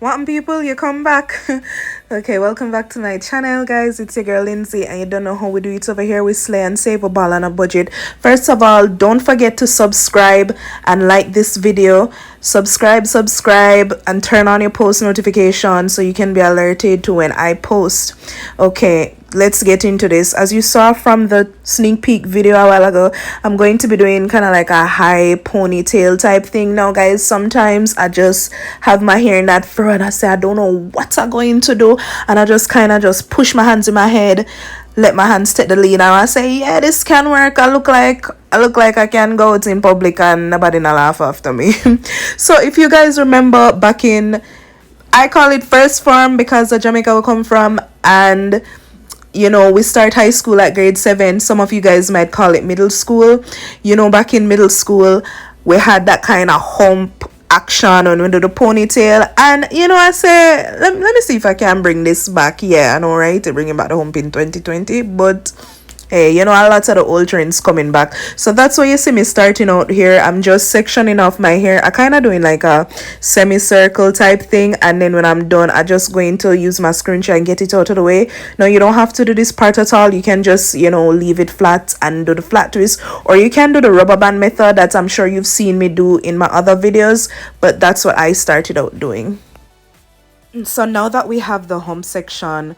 Welcome people, you come back. Okay, welcome back to my channel, guys. It's your girl Lindsey, and you don't know how we do it over here. We slay and save a ball on a budget. First of all, don't forget to subscribe and like this video. Subscribe and turn on your post notifications so you can be alerted to when I post. Okay, let's get into this. As you saw from the sneak peek video a while ago, I'm going to be doing kind of like a high ponytail type thing now, guys. Sometimes I just have my hair in that fro and I say I don't know what I'm going to do, and I just kind of just push my hands in my head, let my hands take the lead, and I say, yeah, this can work. I look like I can go out in public and nobody not laugh after me. So if you guys remember back in, I call it first form because the Jamaica we come from, and we start high school at grade 7. Some of you guys might call it middle school. Back in middle school, we had that kind of hump action on we do the ponytail. And, I say, let me see if I can bring this back. Yeah, I know, right? To bring it back the hump in 2020. But hey, a lot of the old trends coming back. So that's why you see me starting out here. I'm just sectioning off my hair. I kind of doing like a semicircle type thing, and then when I'm done, I just going to use my scrunchie and get it out of the way. Now you don't have to do this part at all. You can just leave it flat and do the flat twist, or you can do the rubber band method that I'm sure you've seen me do in my other videos, but that's what I started out doing. So now that we have the hump section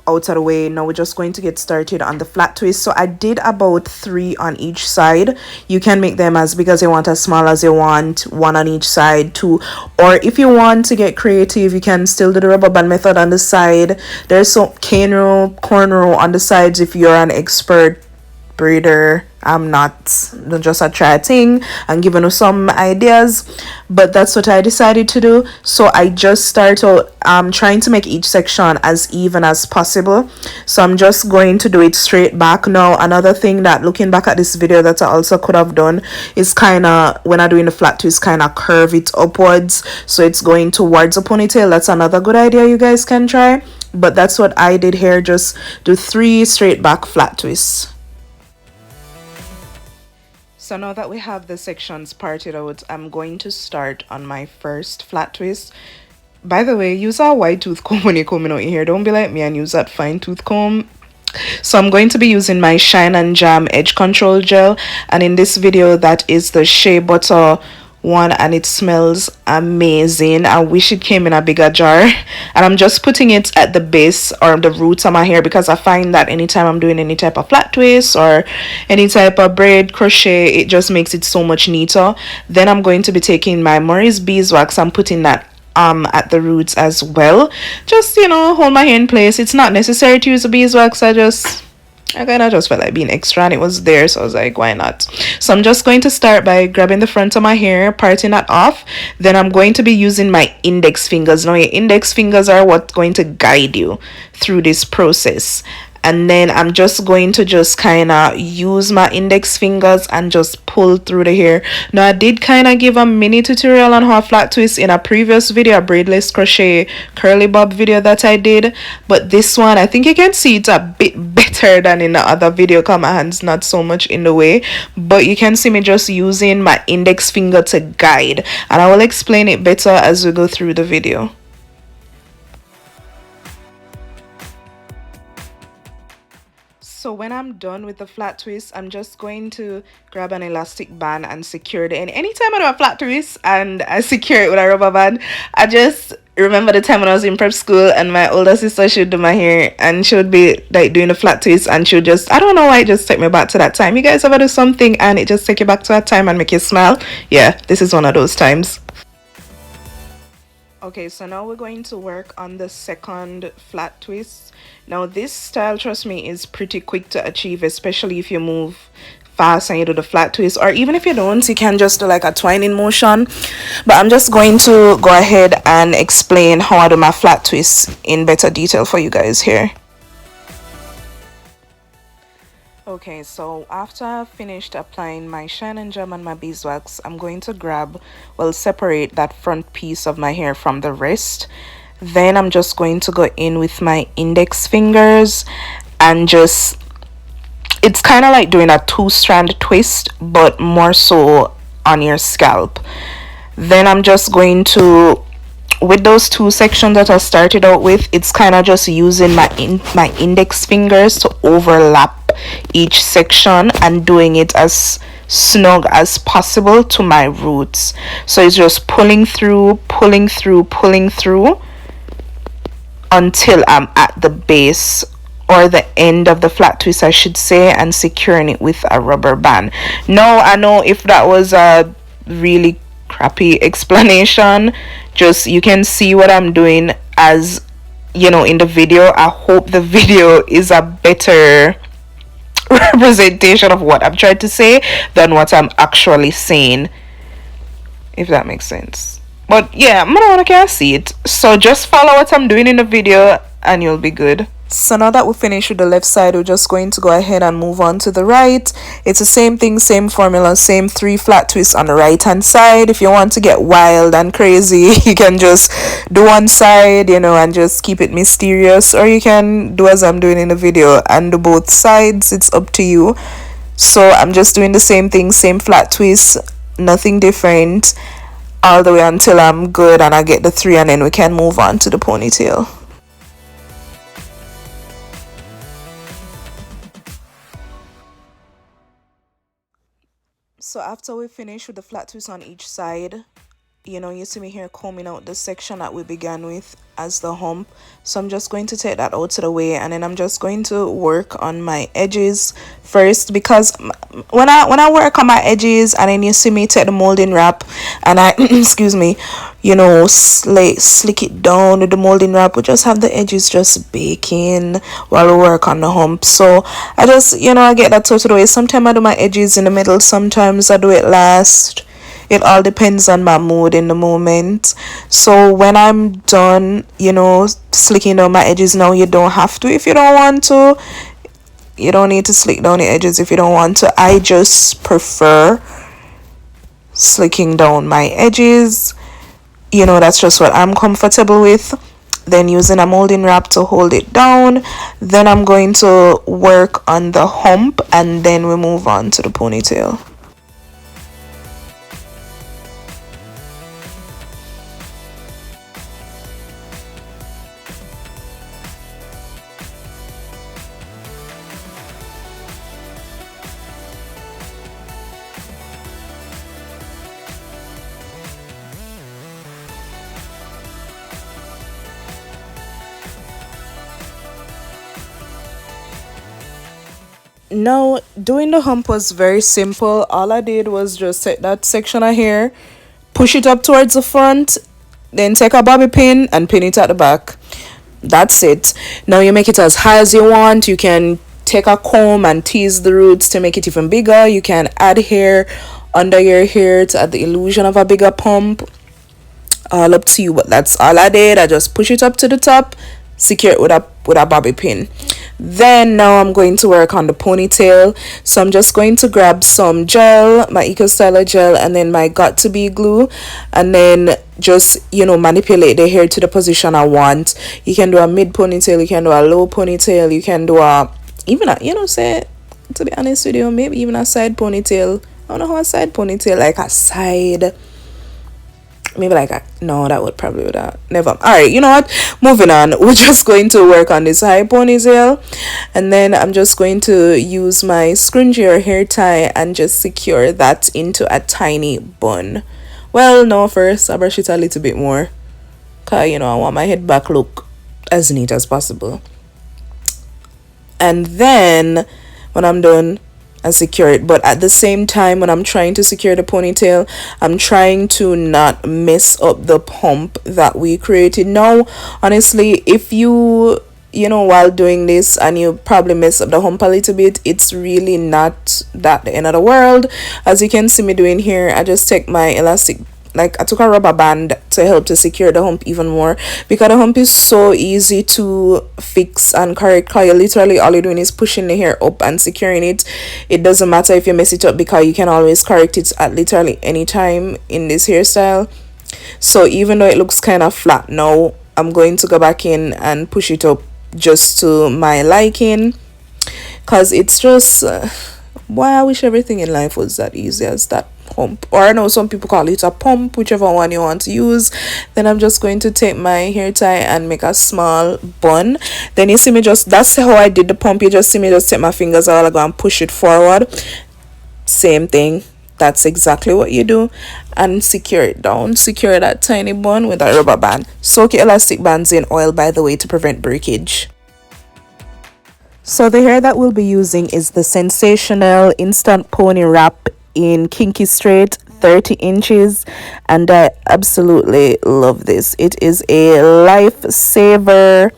out of the way, now we're just going to get started on the flat twist. So I did about 3 on each side. You can make them as big as you want, as small as you want, 1 on each side, 2, or if you want to get creative, you can still do the rubber band method on the side. There's some cane row, corn row on the sides if you're an expert breeder. I'm not, just a try thing and giving you some ideas, but that's what I decided to do. So I just start out trying to make each section as even as possible. So I'm just going to do it straight back. Now another thing that, looking back at this video, that I also could have done is kind of, when I doing the flat twist, kind of curve it upwards so it's going towards a ponytail. That's another good idea you guys can try, but that's what I did here. Just do 3 straight back flat twists. So now that we have the sections parted out, I'm going to start on my first flat twist. By the way, use a white tooth comb when you're coming out here. Don't be like me and use that fine tooth comb. So I'm going to be using my Shine and Jam Edge Control Gel. And in this video, that is the Shea Butter one, and it smells amazing. I wish it came in a bigger jar, and I'm just putting it at the base or the roots of my hair, because I find that anytime I'm doing any type of flat twist or any type of braid, crochet, it just makes it so much neater. Then I'm going to be taking my Maurice beeswax and putting that at the roots as well. Just hold my hair in place. It's not necessary to use a beeswax. I kind of just felt like being extra, and it was there, so I was like, why not? So I'm just going to start by grabbing the front of my hair, parting that off. Then I'm going to be using my index fingers. Now your index fingers are what's going to guide you through this process. And then I'm just going to just kind of use my index fingers and just pull through the hair. Now I did kind of give a mini tutorial on how flat twist in a previous video, a braidless crochet curly bob video that I did, but this one I think you can see it's a bit better than in the other video because my hand's not so much in the way, but you can see me just using my index finger to guide, and I will explain it better as we go through the video. So when I'm done with the flat twist, I'm just going to grab an elastic band and secure it. And anytime I do a flat twist and I secure it with a rubber band, I just remember the time when I was in prep school and my older sister, she would do my hair and she would be like doing a flat twist, and she would just, I don't know why, it just take me back to that time. You guys ever do something and it just take you back to that time and make you smile? Yeah, this is one of those times. Okay, so now we're going to work on the second flat twist. Now this style, trust me, is pretty quick to achieve, especially if you move fast and you do the flat twist, or even if you don't, you can just do like a twining motion. But I'm just going to go ahead and explain how I do my flat twist in better detail for you guys here. Okay, so after I've finished applying my Shine and Jam and my beeswax, I'm going to separate that front piece of my hair from the rest. Then I'm just going to go in with my index fingers and just, it's kind of like doing a 2-strand twist, but more so on your scalp. Then I'm just going to with those two sections that I started out with, it's kind of just using my index fingers to overlap each section and doing it as snug as possible to my roots. So it's just pulling through, pulling through, pulling through until I'm at the base or the end of the flat twist, I should say, and securing it with a rubber band. Now I know if that was a really crappy explanation, just you can see what I'm doing as you know in the video. I hope the video is a better representation of what I'm trying to say than what I'm actually saying, if that makes sense. But yeah, I can't see it, so just follow what I'm doing in the video and you'll be good. So now that we finished with the left side, we're just going to go ahead and move on to the right. It's the same thing, same formula, same 3 flat twists on the right hand side. If you want to get wild and crazy, you can just do one side, you know, and just keep it mysterious, or you can do as I'm doing in the video and do both sides. It's up to you. So I'm just doing the same thing, same flat twist, nothing different, all the way until I'm good and I get the 3, and then we can move on to the ponytail. So after we finish with the flat twist on each side, you know, you see me here combing out the section that we began with as the hump. So I'm just going to take that out to the way, and then I'm just going to work on my edges first, because when I work on my edges and then you see me take the molding wrap and I excuse me, you know, slick it down with the molding wrap, we just have the edges just baking while we work on the hump. So I just, you know, I get that out of the way. Sometimes I do my edges in the middle, sometimes I do it last. It all depends on my mood in the moment. So when I'm done, you know, slicking down my edges, now you don't have to if you don't want to. You don't need to slick down the edges if you don't want to. I just prefer slicking down my edges. You know, that's just what I'm comfortable with. Then using a molding wrap to hold it down. Then I'm going to work on the hump, and then we move on to the ponytail. Now, doing the hump was very simple. All I did was just take that section of hair, push it up towards the front, then take a bobby pin and pin it at the back. That's it. Now you make it as high as you want. You can take a comb and tease the roots to make it even bigger. You can add hair under your hair to add the illusion of a bigger pump. All up to you, but that's all I did. I just push it up to the top, secure it with a bobby pin. Then now I'm going to work on the ponytail. So I'm just going to grab some gel, my Eco Styler gel, and then my Got To Be glue, and then just, you know, manipulate the hair to the position I want. You can do a mid ponytail, you can do a low ponytail, you can do even a, you know, say, to be honest with you, maybe even a side ponytail. I don't know how a side ponytail, like a side, maybe like a, no, that would probably would never. All right, you know what, moving on. We're just going to work on this high ponytail, and then I'm just going to use my scrunchie or hair tie and just secure that into a tiny bun. Well, no, first I brush it a little bit more, cause you know I want my head back look as neat as possible. And then when I'm done, I secure it. But at the same time, when I'm trying to secure the ponytail, I'm trying to not mess up the pump that we created. Now, honestly, if you know, while doing this and you probably mess up the hump a little bit, it's really not that the end of the world. As you can see me doing here, I just take my elastic, like I took a rubber band to help to secure the hump even more, because the hump is so easy to fix and correct. Cause you literally, all you're doing is pushing the hair up and securing it. It doesn't matter if you mess it up, because you can always correct it at literally any time in this hairstyle. So even though it looks kind of flat now, I'm going to go back in and push it up just to my liking, because it's just why I wish everything in life was that easy as that hump, or I know some people call it a pump, whichever one you want to use. Then I'm just going to take my hair tie and make a small bun. Then you see me just, that's how I did the pump. You just see me just take my fingers all, I go and push it forward. Same thing, that's exactly what you do, and secure it down. Secure that tiny bun with a rubber band. Soak your elastic bands in oil, by the way, to prevent breakage. So the hair that we'll be using is the Sensational Instant Pony Wrap in Kinky Straight 30 inches, and I absolutely love this. It is a lifesaver.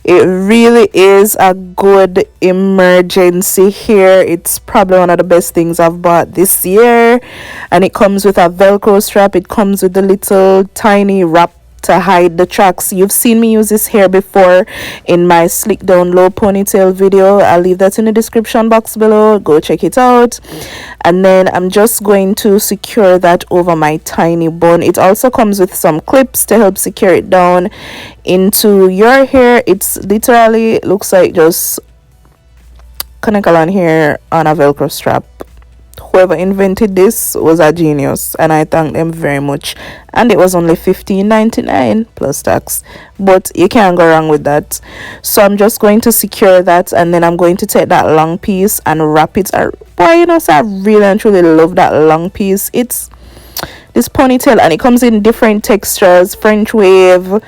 It really is a good emergency hair. It's probably one of the best things I've bought this year, and it comes with a velcro strap. It comes with a little tiny wrap to hide the tracks. You've seen me use this hair before in my Slick Low Ponytail video. I'll leave that in the description box below. Go check it out. And then I'm just going to secure that over my tiny bun. It also comes with some clips to help secure it down into your hair. It's literally looks like just conical on here on a velcro strap. Whoever invented this was a genius, and I thank them very much. And it was only $15.99 plus tax, but you can't go wrong with that. So I'm just going to secure that, and then I'm going to take that long piece and wrap it. Boy, you know, so I really and truly love that long piece. It's this ponytail, and it comes in different textures: French wave,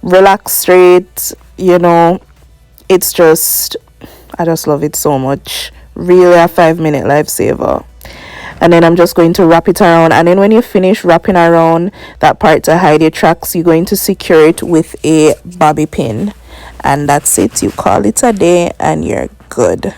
relax straight. You know, it's just, I just love it so much. Really a 5-minute lifesaver. And then I'm just going to wrap it around, and then when you finish wrapping around that part to hide your tracks, you're going to secure it with a bobby pin, and that's it. You call it a day and you're good.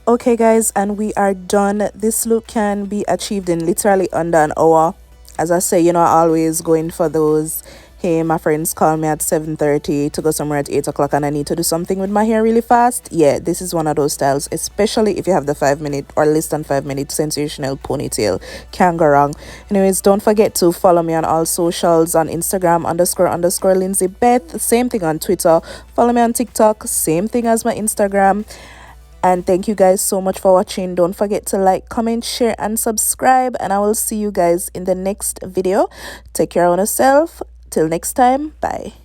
Okay guys, and we are done. This look can be achieved in literally under an hour. As I say, you know, I always going for those, hey, my friends call me at 7:30 to go somewhere at 8 o'clock and I need to do something with my hair really fast. Yeah, this is one of those styles, especially if you have the 5-minute or less than 5-minute sensational ponytail. Can't go wrong. Anyways, don't forget to follow me on all socials, on Instagram __ Lindsey Beth, same thing on Twitter. Follow me on TikTok, same thing as my Instagram. And thank you guys so much for watching. Don't forget to like, comment, share, and subscribe. And I will see you guys in the next video. Take care of yourself. Till next time. Bye.